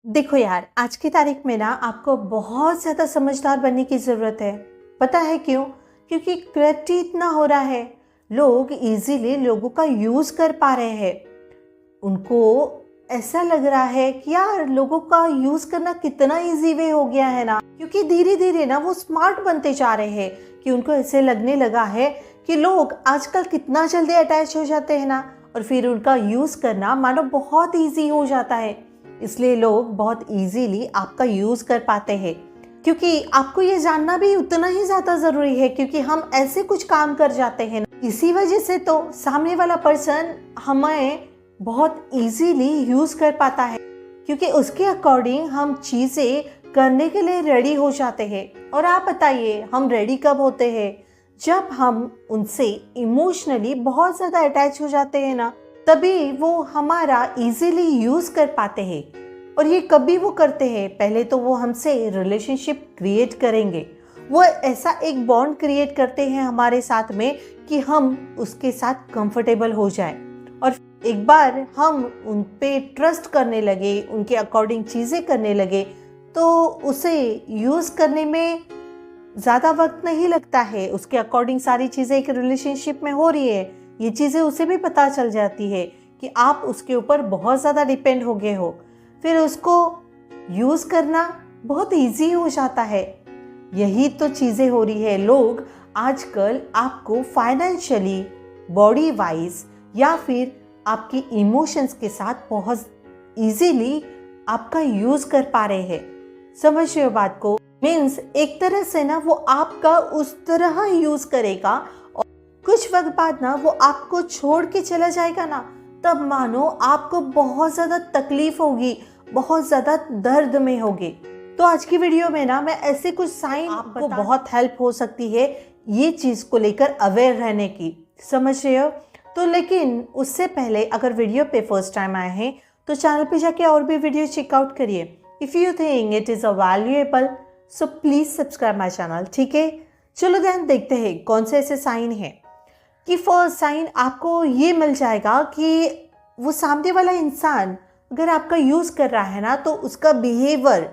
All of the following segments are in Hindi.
देखो यार, आज की तारीख में ना आपको बहुत ज़्यादा समझदार बनने की ज़रूरत है। पता है क्यों? क्योंकि करप्टी इतना हो रहा है। लोग इजीली लोगों का यूज़ कर पा रहे हैं। उनको ऐसा लग रहा है कि यार लोगों का यूज़ करना कितना इजी वे हो गया है ना, क्योंकि धीरे धीरे ना वो स्मार्ट बनते जा रहे हैं कि उनको ऐसे लगने लगा है कि लोग आजकल कितना जल्दी अटैच हो जाते हैं ना, और फिर उनका यूज़ करना मानो बहुत ईजी हो जाता है। इसलिए लोग बहुत इजीली आपका यूज़ कर पाते हैं, क्योंकि आपको ये जानना भी उतना ही ज़्यादा ज़रूरी है, क्योंकि हम ऐसे कुछ काम कर जाते हैं ना, इसी वजह से तो सामने वाला पर्सन हमें बहुत इजीली यूज़ कर पाता है, क्योंकि उसके अकॉर्डिंग हम चीज़ें करने के लिए रेडी हो जाते हैं। और आप बताइए, हम रेडी कब होते हैं? जब हम उनसे इमोशनली बहुत ज़्यादा अटैच हो जाते हैं ना, तभी वो हमारा इजीली यूज़ कर पाते हैं। और ये कभी वो करते हैं, पहले तो वो हमसे रिलेशनशिप क्रिएट करेंगे। वो ऐसा एक बॉन्ड क्रिएट करते हैं हमारे साथ में कि हम उसके साथ कंफर्टेबल हो जाए, और एक बार हम उन पे ट्रस्ट करने लगे, उनके अकॉर्डिंग चीज़ें करने लगे, तो उसे यूज़ करने में ज़्यादा वक्त नहीं लगता है। उसके अकॉर्डिंग सारी चीज़ें एक रिलेशनशिप में हो रही है, ये चीज़ें उसे भी पता चल जाती है कि आप उसके ऊपर बहुत ज़्यादा डिपेंड हो गए हो। फिर उसको यूज़ करना बहुत इजी हो जाता है। यही तो चीज़ें हो रही है। लोग आजकल आपको फाइनेंशियली, बॉडी वाइज या फिर आपकी इमोशंस के साथ बहुत इजीली आपका यूज़ कर पा रहे हैं। समझ रहे हो बात को? मीन्स एक तरह से ना वो आपका उस तरह यूज़ करेगा, और कुछ वक्त बाद ना वो आपको छोड़ के चला जाएगा ना, तब मानो आपको बहुत ज़्यादा तकलीफ होगी, बहुत ज़्यादा दर्द में होगी। तो आज की वीडियो में ना मैं ऐसे कुछ साइन आपको बहुत हेल्प हो सकती है ये चीज़ को लेकर अवेयर रहने की। समझ रहे हो? तो लेकिन उससे पहले अगर वीडियो पे फर्स्ट टाइम आए हैं तो चैनल पे जाके और भी वीडियो चेकआउट करिए। If you think it is a valuable so please subscribe my channel. ठीक है, चलो ध्यान देखते हैं कौन से ऐसे साइन हैं। कि फर्स्ट साइन आपको ये मिल जाएगा कि वो सामने वाला इंसान अगर आपका यूज़ कर रहा है ना, तो उसका बिहेवियर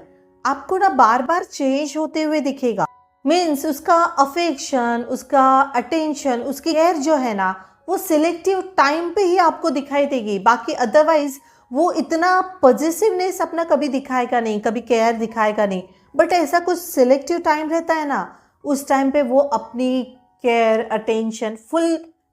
आपको ना बार बार चेंज होते हुए दिखेगा। मीन्स उसका अफेक्शन, उसका अटेंशन, उसकी केयर जो है ना, वो सिलेक्टिव टाइम पे ही आपको दिखाई देगी। बाकी अदरवाइज वो इतना पॉजिटिवनेस अपना कभी दिखाएगा नहीं, कभी केयर दिखाएगा नहीं। बट ऐसा कुछ सिलेक्टिव टाइम रहता है ना, उस टाइम पे वो अपनी केयर, अटेंशन, फुल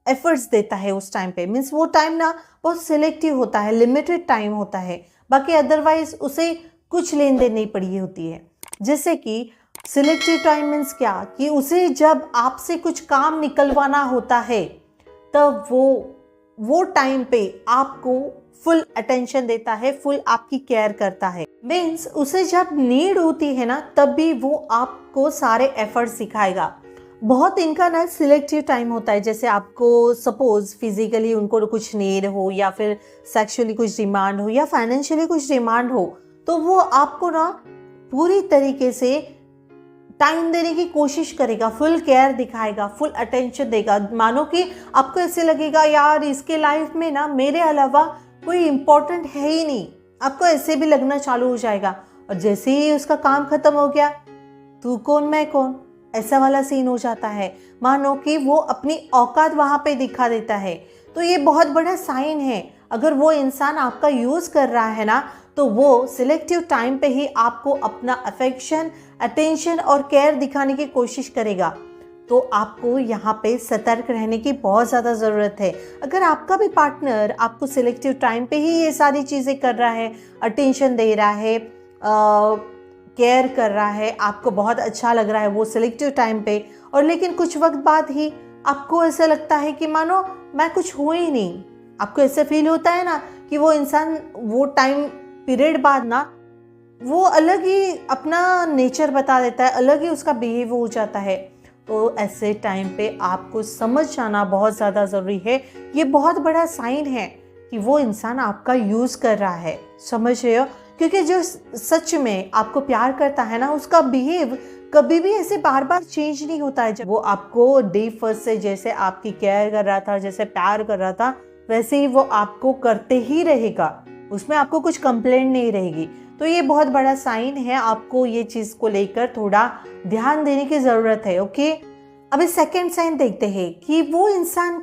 एफर्ट्स देता है उस टाइम पे। मीन्स वो टाइम ना बहुत सिलेक्टिव होता है, लिमिटेड टाइम होता है। बाकी अदरवाइज उसे कुछ लेन देन नहीं पड़ी होती है। जैसे कि सिलेक्टिव टाइम मीन्स क्या, कि उसे जब आपसे कुछ काम निकलवाना होता है तब वो टाइम पे आपको फुल अटेंशन देता है, फुल आपकी केयर करता है। मीन्स उसे जब नीड होती है ना, तब भी वो आपको सारे एफर्ट्स सिखाएगा। बहुत इनका ना सिलेक्टिव टाइम होता है। जैसे आपको सपोज फिजिकली उनको कुछ नीड हो, या फिर सेक्सुअली कुछ डिमांड हो, या फाइनेंशियली कुछ डिमांड हो, तो वो आपको ना पूरी तरीके से टाइम देने की कोशिश करेगा, फुल केयर दिखाएगा, फुल अटेंशन देगा। मानो कि आपको ऐसे लगेगा यार इसके लाइफ में ना मेरे अलावा कोई इम्पोर्टेंट है ही नहीं। आपको ऐसे भी लगना चालू हो जाएगा। और जैसे ही उसका काम खत्म हो गया, तू कौन मैं कौन, ऐसा वाला सीन हो जाता है। मानो कि वो अपनी औकात वहाँ पे दिखा देता है। तो ये बहुत बड़ा साइन है। अगर वो इंसान आपका यूज़ कर रहा है ना, तो वो सिलेक्टिव टाइम पे ही आपको अपना अफेक्शन, अटेंशन और केयर दिखाने की कोशिश करेगा। तो आपको यहाँ पे सतर्क रहने की बहुत ज़्यादा ज़रूरत है। अगर आपका भी पार्टनर आपको सिलेक्टिव टाइम पे ही ये सारी चीज़ें कर रहा है, अटेंशन दे रहा है, केयर कर रहा है, आपको बहुत अच्छा लग रहा है वो सिलेक्टिव टाइम पे, और लेकिन कुछ वक्त बाद ही आपको ऐसा लगता है कि मानो मैं कुछ हुआ ही नहीं। आपको ऐसा फील होता है ना कि वो इंसान वो टाइम पीरियड बाद ना वो अलग ही अपना नेचर बता देता है, अलग ही उसका बिहेव हो जाता है। तो ऐसे टाइम पे आपको समझ जाना बहुत ज़्यादा ज़रूरी है। ये बहुत बड़ा साइन है कि वो इंसान आपका यूज़ कर रहा है। समझ रहे हो? क्योंकि जो सच में आपको प्यार करता है ना, उसका बिहेव कभी भी ऐसे बार बार चेंज नहीं होता है। जब वो आपको डे फर्स्ट से जैसे आपकी केयर कर रहा था, जैसे प्यार कर रहा था, वैसे ही वो आपको करते ही रहेगा। उसमें आपको कुछ कंप्लेंट नहीं रहेगी। तो ये बहुत बड़ा साइन है, आपको ये चीज़ को लेकर थोड़ा ध्यान देने की ज़रूरत है। ओके, अभी सेकंड साइन देखते हैं कि वो इंसान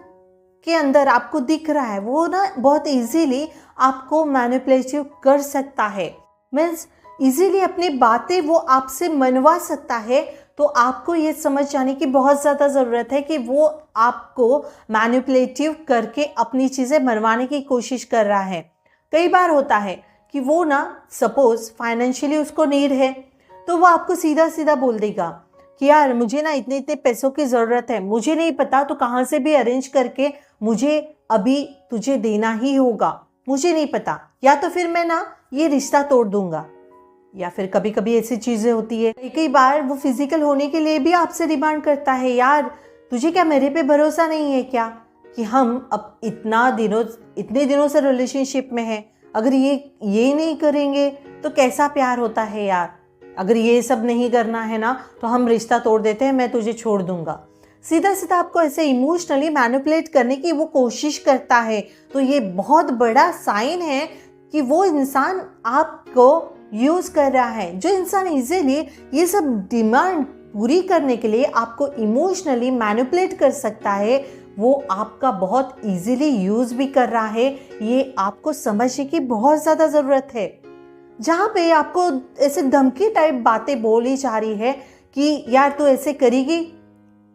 के अंदर आपको दिख रहा है, वो ना बहुत इजीली आपको मैनिपुलेटिव कर सकता है, मीन्स इजीली अपनी बातें वो आपसे मनवा सकता है। तो आपको ये समझ जाने की बहुत ज़्यादा ज़रूरत है कि वो आपको मैनिपुलेटिव करके अपनी चीज़ें मनवाने की कोशिश कर रहा है। कई बार होता है कि वो ना सपोज़ फाइनेंशियली उसको नीड है, तो वो आपको सीधा सीधा बोल देगा कि यार मुझे ना इतने इतने पैसों की ज़रूरत है, मुझे नहीं पता, तो कहाँ से भी अरेंज करके मुझे अभी तुझे देना ही होगा, मुझे नहीं पता, या तो फिर मैं ना ये रिश्ता तोड़ दूंगा। या फिर कभी कभी ऐसी चीज़ें होती है, कई बार वो फिजिकल होने के लिए भी आपसे डिमांड करता है, यार तुझे क्या मेरे पे भरोसा नहीं है क्या, कि हम अब इतने दिनों से रिलेशनशिप में हैं, अगर ये नहीं करेंगे तो कैसा प्यार होता है यार, अगर ये सब नहीं करना है ना तो हम रिश्ता तोड़ देते हैं, मैं तुझे छोड़ दूंगा। सीधा सीधा आपको ऐसे इमोशनली मैनिपुलेट करने की वो कोशिश करता है। तो ये बहुत बड़ा साइन है कि वो इंसान आपको यूज़ कर रहा है। जो इंसान इजीली ये सब डिमांड पूरी करने के लिए आपको इमोशनली मैनिपुलेट कर सकता है, वो आपका बहुत इजीली यूज़ भी कर रहा है। ये आपको समझने की बहुत ज़्यादा ज़रूरत है। जहाँ पे आपको ऐसे धमकी टाइप बातें बोली जा रही है कि यार तू ऐसे करेगी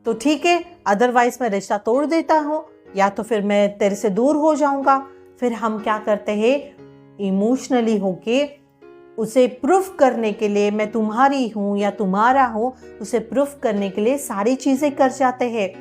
तो ठीक है, अदरवाइज मैं रिश्ता तोड़ देता हूँ, या तो फिर मैं तेरे से दूर हो जाऊँगा। फिर हम क्या करते हैं, इमोशनली होके उसे प्रूफ करने के लिए मैं तुम्हारी हूँ या तुम्हारा हूँ, उसे प्रूफ करने के लिए सारी चीज़ें कर जाते हैं।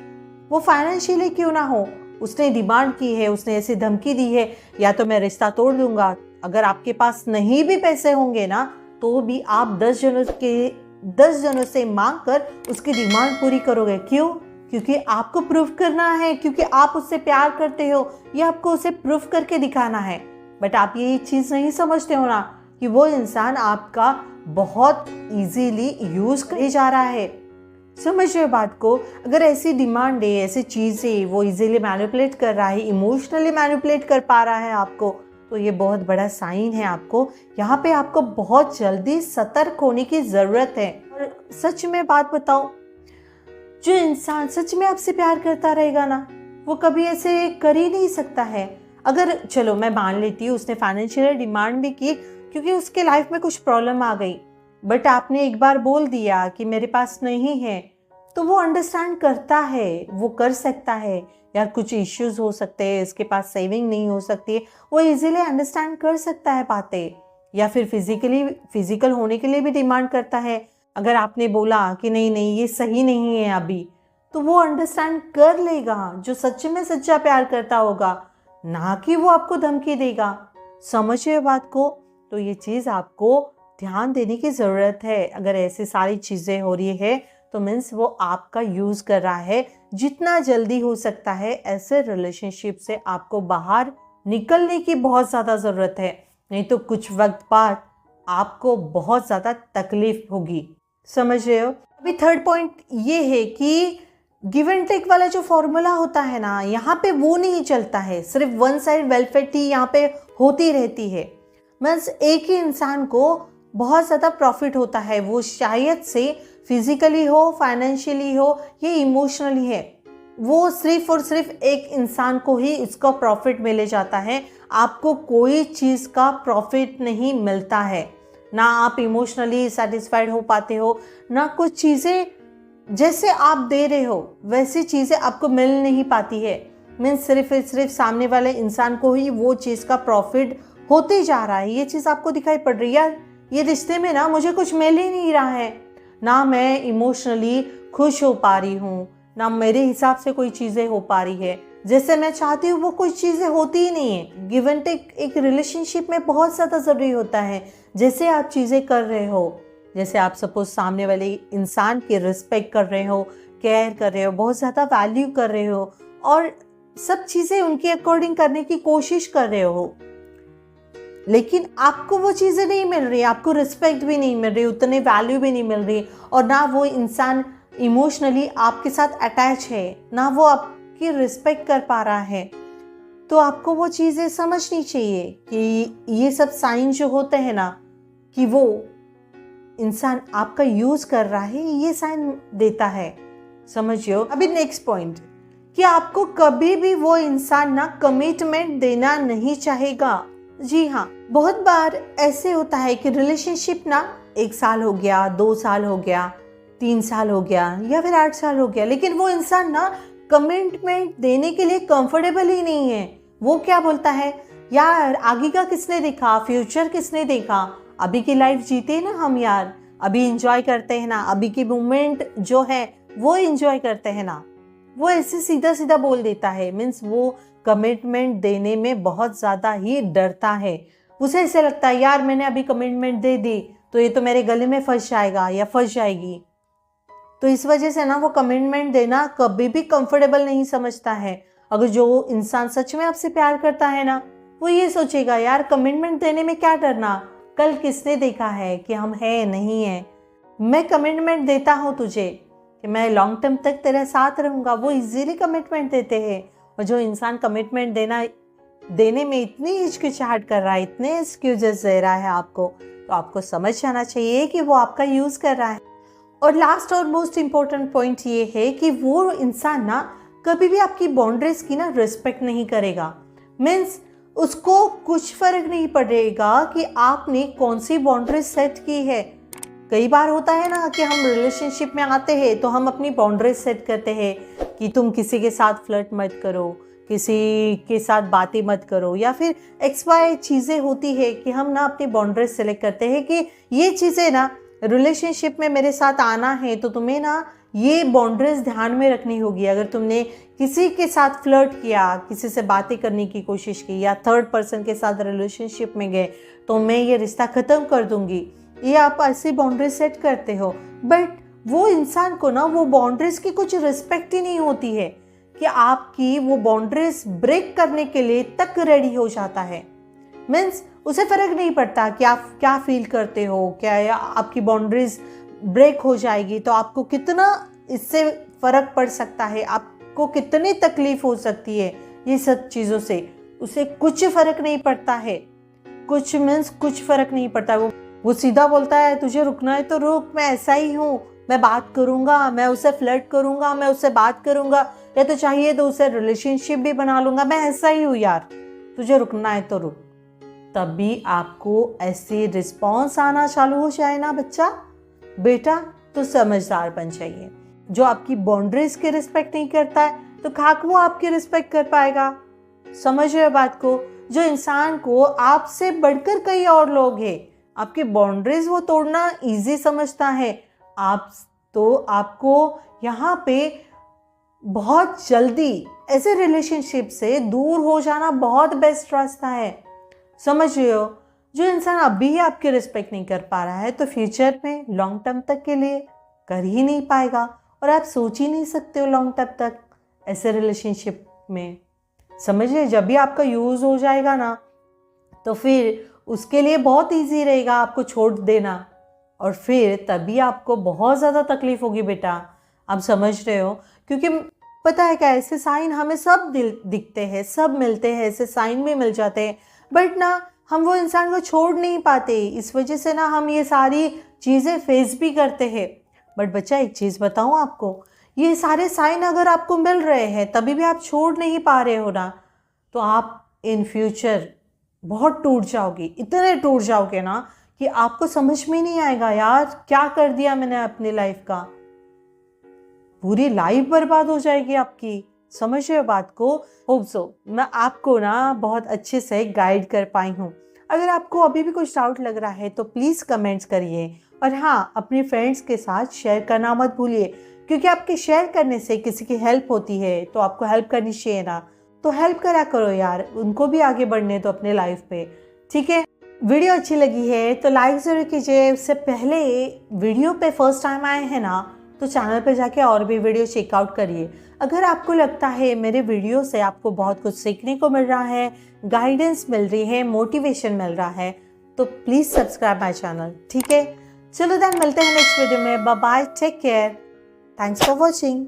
वो फाइनेंशियली क्यों ना हो, उसने डिमांड की है, उसने ऐसी धमकी दी है, या तो मैं रिश्ता तोड़ दूंगा। अगर आपके पास नहीं भी पैसे होंगे ना तो भी आप 10 जनों से मांग कर उसकी डिमांड पूरी करोगे। क्यों? क्योंकि आपको प्रूफ करना है, क्योंकि आप उससे प्यार करते हो, ये आपको उसे प्रूफ करके दिखाना है। बट आप ये चीज़ नहीं समझते हो ना कि वो इंसान आपका बहुत इजीली यूज़ करे जा रहा है। समझ रहे हो बात को? अगर ऐसी डिमांड है, ऐसी चीज़ें वो इजीली मैनिपुलेट कर रहा है, इमोशनली मैनिपुलेट कर पा रहा है आपको, तो ये बहुत बड़ा साइन है आपको। यहाँ पे आपको बहुत जल्दी सतर्क होने की ज़रूरत है। और सच में बात बताओ, जो इंसान सच में आपसे प्यार करता रहेगा ना, वो कभी ऐसे कर ही नहीं सकता है। अगर चलो मैं मान लेती हूँ उसने फाइनेंशियल डिमांड भी की क्योंकि उसके लाइफ में कुछ प्रॉब्लम आ गई, बट आपने एक बार बोल दिया कि मेरे पास नहीं है, तो वो अंडरस्टैंड करता है, वो कर सकता है। यार कुछ इश्यूज हो सकते हैं, इसके पास सेविंग नहीं हो सकती है, वो इजीली अंडरस्टैंड कर सकता है बातें। या फिर फिजिकल होने के लिए भी डिमांड करता है। अगर आपने बोला कि नहीं नहीं ये सही नहीं है अभी, तो वो अंडरस्टैंड कर लेगा, जो सच में सच्चा प्यार करता होगा, ना कि वो आपको धमकी देगा। समझिए बात को? तो ये चीज़ आपको ध्यान देने की ज़रूरत है। अगर ऐसी सारी चीज़ें हो रही है तो मीन्स वो आपका यूज़ कर रहा है। जितना जल्दी हो सकता है ऐसे रिलेशनशिप से आपको बाहर निकलने की बहुत ज़्यादा ज़रूरत है, नहीं तो कुछ वक्त बाद आपको बहुत ज़्यादा तकलीफ होगी। समझ रहे हो? अभी थर्ड पॉइंट ये है कि गिव एंड टेक वाला जो फॉर्मूला होता है ना, यहाँ पे वो नहीं चलता है। सिर्फ वन साइड वेलफेयर टी यहाँ पे होती रहती है। मीन्स एक ही इंसान को बहुत ज़्यादा प्रॉफिट होता है, वो शायद से फिजिकली हो, फाइनेंशियली हो, ये इमोशनली है, वो सिर्फ और सिर्फ एक इंसान को ही इसका प्रॉफिट मिले जाता है। आपको कोई चीज़ का प्रॉफिट नहीं मिलता है, ना आप इमोशनली सेटिस्फाइड हो पाते हो, ना कुछ चीज़ें जैसे आप दे रहे हो वैसी चीज़ें आपको मिल नहीं पाती है। मीन्स सिर्फ सामने वाले इंसान को ही वो चीज़ का प्रॉफिट होते जा रहा है। ये चीज़ आपको दिखाई पड़ रही है, यार ये रिश्ते में ना मुझे कुछ मिल ही नहीं रहा है, ना मैं इमोशनली खुश हो पा रही हूँ, ना मेरे हिसाब से कोई चीज़ें हो पा रही है, जैसे मैं चाहती हूँ वो कोई चीज़ें होती ही नहीं है। गिव एंड टेक एक रिलेशनशिप में बहुत ज़्यादा ज़रूरी होता है। जैसे आप चीज़ें कर रहे हो, जैसे आप सपोज सामने वाले इंसान की रिस्पेक्ट कर रहे हो, केयर कर रहे हो, बहुत ज़्यादा वैल्यू कर रहे हो और सब चीज़ें उनके अकॉर्डिंग करने की कोशिश कर रहे हो, लेकिन आपको वो चीज़ें नहीं मिल रही, आपको रिस्पेक्ट भी नहीं मिल रही, उतनी वैल्यू भी नहीं मिल रही, और ना वो इंसान इमोशनली आपके साथ अटैच है, ना वो आपकी रिस्पेक्ट कर पा रहा है, तो आपको वो चीज़ें समझनी चाहिए कि ये सब साइन जो होते हैं ना, कि वो इंसान आपका यूज कर रहा है, ये साइन देता है। समझियो। अभी नेक्स्ट पॉइंट, कि आपको कभी भी वो इंसान ना कमिटमेंट देना नहीं चाहेगा। जी हाँ, बहुत बार ऐसे होता है कि रिलेशनशिप ना 1 साल हो गया, 2 साल हो गया, 3 साल हो गया या फिर 8 साल हो गया, लेकिन वो इंसान ना कमिटमेंट देने के लिए कंफर्टेबल ही नहीं है। वो क्या बोलता है, यार आगे का किसने देखा, फ्यूचर किसने देखा, अभी की लाइफ जीते ना हम यार, अभी इंजॉय करते हैं ना, अभी की मोमेंट जो है वो इंजॉय करते हैं ना। वो ऐसे सीधा सीधा बोल देता है, मीन्स वो कमिटमेंट देने में बहुत ज़्यादा ही डरता है। उसे ऐसे लगता है यार मैंने अभी कमिटमेंट दे दी तो ये तो मेरे गले में फंस जाएगा या फंस जाएगी। तो इस वजह से ना वो कमिटमेंट देना कभी भी कंफर्टेबल नहीं समझता है। अगर जो इंसान सच में आपसे प्यार करता है ना, वो ये सोचेगा यार कमिटमेंट देने में क्या डरना, कल किसने देखा है कि हम हैं नहीं है, मैं कमिटमेंट देता हूँ तुझे कि मैं लॉन्ग टर्म तक तेरे साथ रहूँगा। वो इजीली कमिटमेंट देते हैं। और जो इंसान कमिटमेंट देने में इतनी हिचकिचाहट कर रहा है, इतने एक्सक्यूजेस दे रहा है आपको, तो आपको समझ जाना चाहिए कि वो आपका यूज़ कर रहा है। और लास्ट और मोस्ट इम्पोर्टेंट पॉइंट ये है कि वो इंसान ना कभी भी आपकी बाउंड्रीज की ना रिस्पेक्ट नहीं करेगा। मीन्स उसको कुछ फर्क नहीं पड़ेगा कि आपने कौन सी बाउंड्रीज सेट की है। कई बार होता है ना कि हम रिलेशनशिप में आते हैं तो हम अपनी बाउंड्रीज सेट करते हैं कि तुम किसी के साथ फ्लर्ट मत करो, किसी के साथ बातें मत करो, या फिर XY चीज़ें होती है कि हम ना अपनी बाउंड्रीज सेलेक्ट करते हैं कि ये चीज़ें ना रिलेशनशिप में मेरे साथ आना है तो तुम्हें ना ये बाउंड्रीज ध्यान में रखनी होगी। अगर तुमने किसी के साथ फ्लर्ट किया, किसी से बातें करने की कोशिश की या थर्ड पर्सन के साथ रिलेशनशिप में गए तो मैं ये रिश्ता ख़त्म कर दूंगी, ये आप ऐसी बाउंड्रीज सेट करते हो। बट वो इंसान को ना वो बाउंड्रीज की कुछ रिस्पेक्ट ही नहीं होती है कि आपकी वो बाउंड्रीज ब्रेक करने के लिए तक रेडी हो जाता है। मीन्स उसे फर्क नहीं पड़ता कि आप क्या फील करते हो, क्या आपकी बाउंड्रीज ब्रेक हो जाएगी तो आपको कितना इससे फर्क पड़ सकता है, आपको कितनी तकलीफ हो सकती है, ये सब चीज़ों से उसे कुछ फर्क नहीं पड़ता है। कुछ मीन्स कुछ फर्क नहीं पड़ता। वो सीधा बोलता है तुझे रुकना है तो रुक, मैं ऐसा ही हूँ, मैं बात करूँगा, मैं उसे फ्लर्ट करूँगा, मैं उससे बात करूँगा, या तो चाहिए तो उसे रिलेशनशिप भी बना लूँगा, मैं ऐसा ही हूँ यार, तुझे रुकना है तो रुक। तभी आपको ऐसे रिस्पॉन्स आना चालू हो जाए ना बच्चा, बेटा तो समझदार बन जाइए। जो आपकी बाउंड्रीज की रिस्पेक्ट नहीं करता है तो खाक वो आपकी रिस्पेक्ट कर पाएगा। समझ रहे हो बात को। जो इंसान को आपसे बढ़कर कई और लोग हैं, आपकी बाउंड्रीज वो तोड़ना इजी समझता है, आपको यहाँ पे बहुत जल्दी ऐसे रिलेशनशिप से दूर हो जाना बहुत बेस्ट रास्ता है। समझ रहे हो। जो इंसान अभी ही आपकी रिस्पेक्ट नहीं कर पा रहा है तो फ्यूचर में लॉन्ग टर्म तक के लिए कर ही नहीं पाएगा, और आप सोच ही नहीं सकते हो लॉन्ग टर्म तक ऐसे रिलेशनशिप में। समझिए, जब भी आपका यूज़ हो जाएगा ना तो फिर उसके लिए बहुत इजी रहेगा आपको छोड़ देना, और फिर तभी आपको बहुत ज़्यादा तकलीफ होगी बेटा। आप समझ रहे हो। क्योंकि पता है क्या, ऐसे साइन हमें सब दिखते हैं, सब मिलते हैं, ऐसे साइन भी मिल जाते हैं, बट ना हम वो इंसान को छोड़ नहीं पाते। इस वजह से ना हम ये सारी चीज़ें फेस भी करते हैं। बट बच्चा एक चीज़ बताऊँ आपको, ये सारे साइन अगर आपको मिल रहे हैं तभी भी आप छोड़ नहीं पा रहे हो ना, तो आप इन फ्यूचर बहुत टूट जाओगे, इतने टूट जाओगे ना कि आपको समझ में नहीं आएगा यार क्या कर दिया मैंने अपनी लाइफ का। पूरी लाइफ बर्बाद हो जाएगी आपकी। समझ रहे हो बात को। होप सो मैं आपको ना बहुत अच्छे से गाइड कर पाई हूँ। अगर आपको अभी भी कुछ डाउट लग रहा है तो प्लीज़ कमेंट्स करिए, और हाँ, अपने फ्रेंड्स के साथ शेयर करना मत भूलिए, क्योंकि आपके शेयर करने से किसी की हेल्प होती है तो आपको हेल्प करनी चाहिए ना, तो हेल्प करा करो यार, उनको भी आगे बढ़ने दो अपने लाइफ पे। ठीक है। वीडियो अच्छी लगी है तो लाइक ज़रूर कीजिए। उससे पहले वीडियो पे फर्स्ट टाइम आए हैं ना तो चैनल पे जाके और भी वीडियो चेकआउट करिए। अगर आपको लगता है मेरे वीडियो से आपको बहुत कुछ सीखने को मिल रहा है, गाइडेंस मिल रही है, मोटिवेशन मिल रहा है, तो प्लीज़ सब्सक्राइब माई चैनल। ठीक है, चलो देन मिलते हैं नेक्स्ट वीडियो में। Bye bye, take care, thanks for watching.